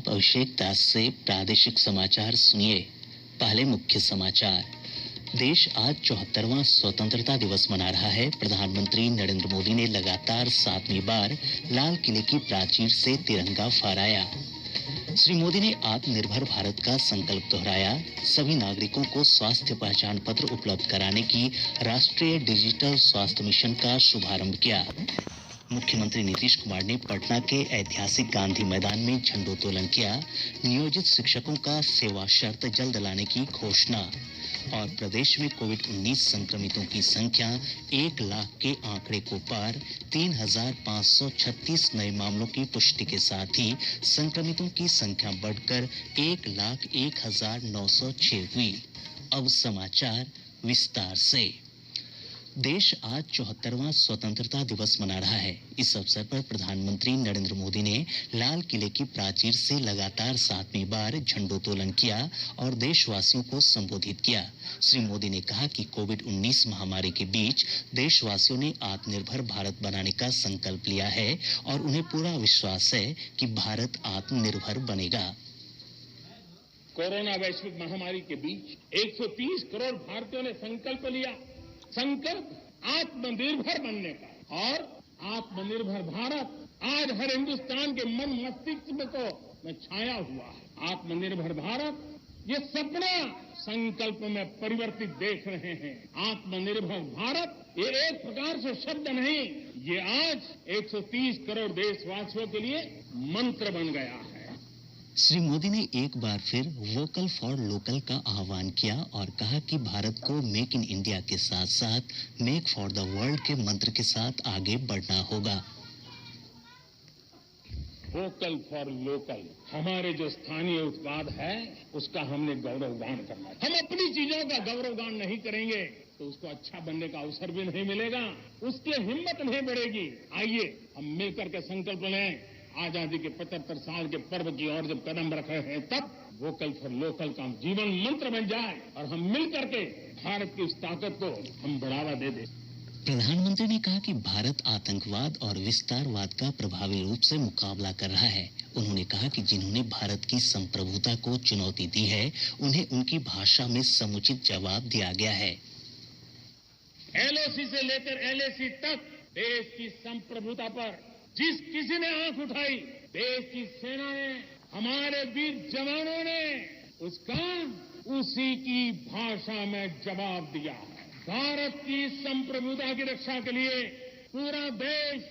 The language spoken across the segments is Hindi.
आप अभिषेक दास से प्रादेशिक समाचार सुनिए। पहले मुख्य समाचार। देश आज 74वां स्वतंत्रता दिवस मना रहा है। प्रधानमंत्री नरेंद्र मोदी ने लगातार 7वीं बार लाल किले की प्राचीर से तिरंगा फहराया। श्री मोदी ने आत्मनिर्भर भारत का संकल्प दोहराया। सभी नागरिकों को स्वास्थ्य पहचान पत्र उपलब्ध कराने की राष्ट्रीय डिजिटल स्वास्थ्य मिशन का शुभारंभ किया। मुख्यमंत्री नीतीश कुमार ने पटना के ऐतिहासिक गांधी मैदान में झंडोत्तोलन किया। नियोजित शिक्षकों का सेवा शर्त जल्द लाने की घोषणा। और प्रदेश में कोविड-19 संक्रमितों की संख्या 1 लाख के आंकड़े को पार। 3,536 नए मामलों की पुष्टि के साथ ही संक्रमितों की संख्या बढ़कर 1,01,906 हुई। अब समाचार विस्तार से। देश आज 74वां स्वतंत्रता दिवस मना रहा है। इस अवसर पर प्रधानमंत्री नरेंद्र मोदी ने लाल किले की प्राचीर से लगातार 7वीं बार झंडोत्तोलन किया और देशवासियों को संबोधित किया। श्री मोदी ने कहा कि कोविड-19 महामारी के बीच देशवासियों ने आत्मनिर्भर भारत बनाने का संकल्प लिया है और उन्हें पूरा विश्वास है कि भारत आत्मनिर्भर बनेगा। कोरोना वैश्विक महामारी के बीच 130 करोड़ भारतीयों ने संकल्प लिया। संकल्प आत्मनिर्भर बनने का, और आत्मनिर्भर भारत आज हर हिंदुस्तान के मन मस्तिष्क में छाया हुआ है। आत्मनिर्भर भारत ये सपना संकल्प में परिवर्तित देख रहे हैं। आत्मनिर्भर भारत ये एक प्रकार से शब्द नहीं, ये आज 130 करोड़ देशवासियों के लिए मंत्र बन गया है। श्री मोदी ने एक बार फिर वोकल फॉर लोकल का आह्वान किया और कहा कि भारत को मेक इन इंडिया के साथ साथ मेक फॉर द वर्ल्ड के मंत्र के साथ आगे बढ़ना होगा। वोकल फॉर लोकल, हमारे जो स्थानीय उत्पाद है उसका हमने गौरवगान करना है। हम अपनी चीजों का गौरवगान नहीं करेंगे तो उसको अच्छा बनने का अवसर भी नहीं मिलेगा, उसकी हिम्मत नहीं बढ़ेगी। आइए हम मिलकर के संकल्प लें। आजादी के 75 साल के पर्व की ओर जब कदम रखे हैं तब वोकल फॉर लोकल का जीवन मंत्र बन जाए और हम मिलकर के भारत की उस ताकत को हम बढ़ावा दे दें। प्रधानमंत्री ने कहा कि भारत आतंकवाद और विस्तारवाद का प्रभावी रूप से मुकाबला कर रहा है। उन्होंने कहा कि जिन्होंने भारत की संप्रभुता को चुनौती दी है उन्हें उनकी भाषा में समुचित जवाब दिया गया है। LOC से लेकर LAC तक देश की संप्रभुता पर जिस किसी ने आंख उठाई, देश की सेना ने, हमारे वीर जवानों ने उसका उसी की भाषा में जवाब दिया है। भारत की संप्रभुता की रक्षा के लिए पूरा देश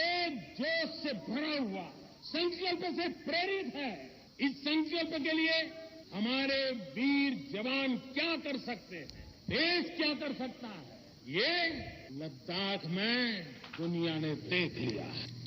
एक जोश से भरा हुआ संकल्प से प्रेरित है। इस संकल्प के लिए हमारे वीर जवान क्या कर सकते हैं, देश क्या कर सकता है, ये लद्दाख में दुनिया ने देख लिया है।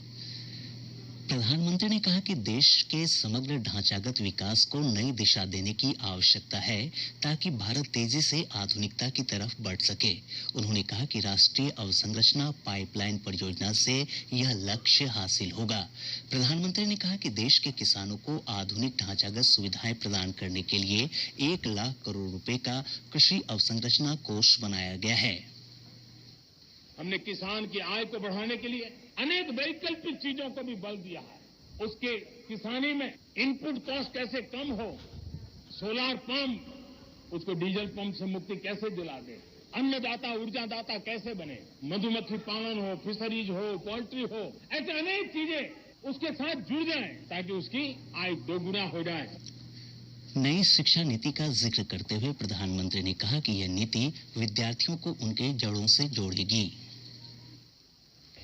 प्रधानमंत्री ने कहा कि देश के समग्र ढांचागत विकास को नई दिशा देने की आवश्यकता है ताकि भारत तेजी से आधुनिकता की तरफ बढ़ सके। उन्होंने कहा कि राष्ट्रीय अवसंरचना पाइपलाइन परियोजना से यह लक्ष्य हासिल होगा। प्रधानमंत्री ने कहा कि देश के किसानों को आधुनिक ढांचागत सुविधाएं प्रदान करने के लिए 1 लाख करोड़ रुपए का कृषि अवसंरचना कोष बनाया गया है। हमने किसान की आय को बढ़ाने के लिए अनेक वैकल्पिक चीजों को भी बल दिया है। उसके किसानी में इनपुट कॉस्ट कैसे कम हो, सोलार पंप, उसको डीजल पंप से मुक्ति कैसे दिला दे, अन्नदाता ऊर्जादाता कैसे बने, मधुमक्खी पालन हो, फिशरीज हो, पोल्ट्री हो, ऐसे अनेक चीजें उसके साथ जुड़ जाएं ताकि उसकी आय दोगुना हो जाए। नई शिक्षा नीति का जिक्र करते हुए प्रधानमंत्री ने कहा कि यह नीति विद्यार्थियों को उनके जड़ों से जोड़ेगी।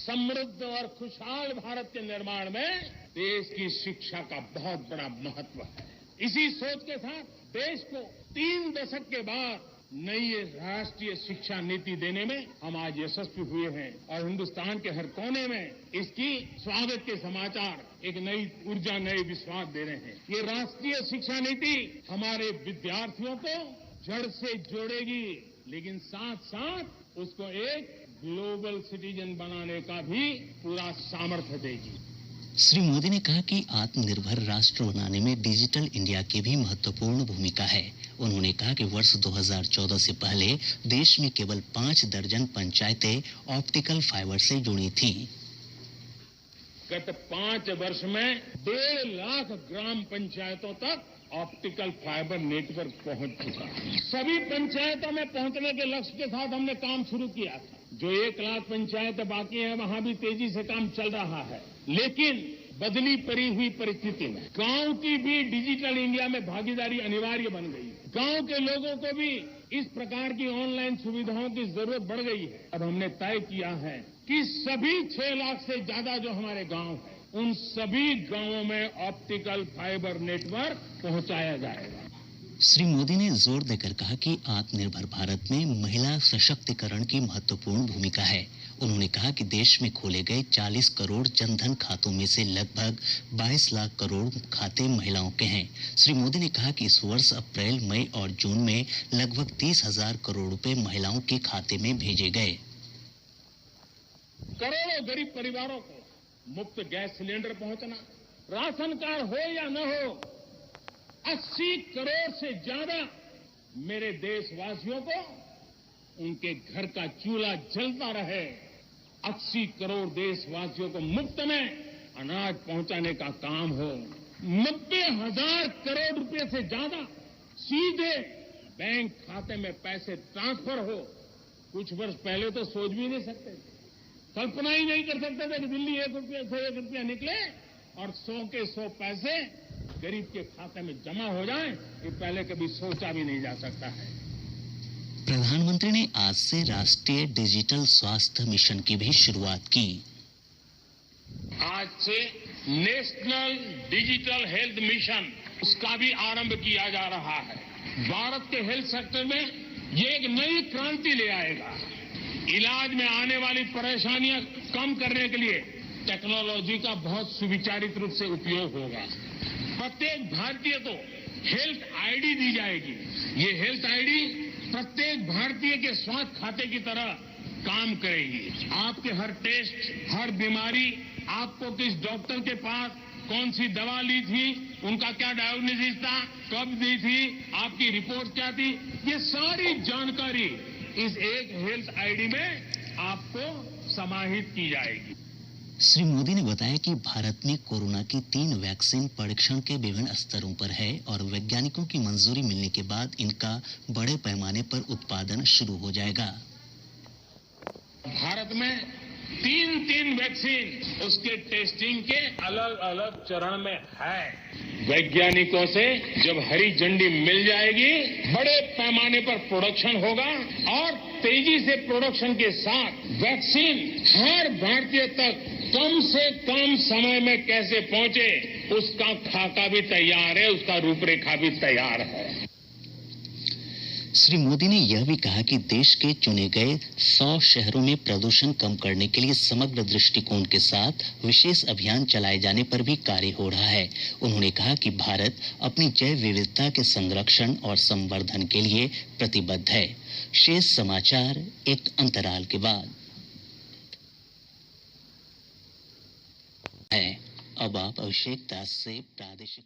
समृद्ध और खुशहाल भारत के निर्माण में देश की शिक्षा का बहुत बड़ा महत्व है। इसी सोच के साथ देश को 3 दशक के बाद नई राष्ट्रीय शिक्षा नीति देने में हम आज यशस्वी हुए हैं और हिंदुस्तान के हर कोने में इसकी स्वागत के समाचार, एक नई ऊर्जा, नए विश्वास दे रहे हैं। ये राष्ट्रीय शिक्षा नीति हमारे विद्यार्थियों को जड़ से जोड़ेगी, लेकिन साथ साथ उसको एक ग्लोबल सिटीजन बनाने का भी पूरा सामर्थ्य देगी। श्री मोदी ने कहा कि आत्मनिर्भर राष्ट्र बनाने में डिजिटल इंडिया की भी महत्वपूर्ण भूमिका है। उन्होंने कहा कि वर्ष 2014 से पहले देश में केवल 5 दर्जन पंचायतें ऑप्टिकल फाइबर से जुड़ी थी। गत 5 वर्ष में 1.5 लाख ग्राम पंचायतों तक ऑप्टिकल फाइबर नेटवर्क पहुंच चुका है। सभी पंचायतों में पहुंचने के लक्ष्य के साथ हमने काम शुरू किया था। जो 1 लाख पंचायतें बाकी है वहां भी तेजी से काम चल रहा है, लेकिन बदली पड़ी हुई परिस्थिति में गांव की भी डिजिटल इंडिया में भागीदारी अनिवार्य बन गई है। गांव के लोगों को भी इस प्रकार की ऑनलाइन सुविधाओं की जरूरत बढ़ गई है। अब हमने तय किया है कि सभी 6 लाख से ज्यादा जो हमारे गांव हैं, उन सभी गांवों में ऑप्टिकल फाइबर नेटवर्क पहुंचाया जाएगा। श्री मोदी ने जोर देकर कहा कि आत्मनिर्भर भारत में महिला सशक्तिकरण की महत्वपूर्ण भूमिका है। उन्होंने कहा कि देश में खोले गए 40 करोड़ जनधन खातों में से लगभग 22 लाख करोड़ खाते महिलाओं के हैं। श्री मोदी ने कहा कि इस वर्ष अप्रैल, मई और जून में लगभग 30,000 करोड़ रुपए महिलाओं के खाते में भेजे गए। करोड़ों गरीब परिवारों को मुफ्त गैस सिलेंडर पहुंचना, राशन कार्ड हो या न हो, 80 करोड़ से ज्यादा मेरे देशवासियों को उनके घर का चूल्हा जलता रहे। 80 करोड़ देशवासियों को मुफ्त में अनाज पहुंचाने का काम हो। 90,000 करोड़ रुपए से ज्यादा सीधे बैंक खाते में पैसे ट्रांसफर हो। कुछ वर्ष पहले तो सोच भी नहीं सकते थे, कल्पना ही नहीं कर सकते थे कि दिल्ली 1 रुपये से 1 रुपया निकले और 100 के 100 पैसे गरीब के खाते में जमा हो जाए। ये पहले कभी सोचा भी नहीं जा सकता है। प्रधानमंत्री ने आज से राष्ट्रीय डिजिटल स्वास्थ्य मिशन की भी शुरुआत की। आज से नेशनल डिजिटल हेल्थ मिशन, उसका भी आरंभ किया जा रहा है। भारत के हेल्थ सेक्टर में ये एक नई क्रांति ले आएगा। इलाज में आने वाली परेशानियां कम करने के लिए टेक्नोलॉजी का बहुत सुविचारित रूप से उपयोग होगा। प्रत्येक भारतीय को हेल्थ आईडी दी जाएगी। ये हेल्थ आईडी प्रत्येक भारतीय के स्वास्थ्य खाते की तरह काम करेगी। आपके हर टेस्ट, हर बीमारी, आपको किस डॉक्टर के पास कौन सी दवा ली थी, उनका क्या डायग्नोसिस था, कब दी थी, आपकी रिपोर्ट क्या थी, ये सारी जानकारी इस एक हेल्थ आईडी में आपको समाहित की जाएगी। श्री मोदी ने बताया कि भारत में कोरोना की 3 वैक्सीन परीक्षण के विभिन्न स्तरों पर है और वैज्ञानिकों की मंजूरी मिलने के बाद इनका बड़े पैमाने पर उत्पादन शुरू हो जाएगा। भारत में 3 वैक्सीन उसके टेस्टिंग के अलग अलग चरण में है। वैज्ञानिकों से जब हरी झंडी मिल जाएगी, बड़े पैमाने पर प्रोडक्शन होगा और तेजी से प्रोडक्शन के साथ वैक्सीन हर भारतीय तक कम से कम समय में कैसे पहुंचे, उसका खाका भी तैयार है, उसका रूपरेखा भी तैयार है। श्री मोदी ने यह भी कहा कि देश के चुने गए 100 शहरों में प्रदूषण कम करने के लिए समग्र दृष्टिकोण के साथ विशेष अभियान चलाए जाने पर भी कार्य हो रहा है। उन्होंने कहा कि भारत अपनी जैव विविधता के संरक्षण और संवर्धन के लिए प्रतिबद्ध है। शेष समाचार एक अंतराल के बाद है। अब आप अभिषेक दास से प्रादेशिक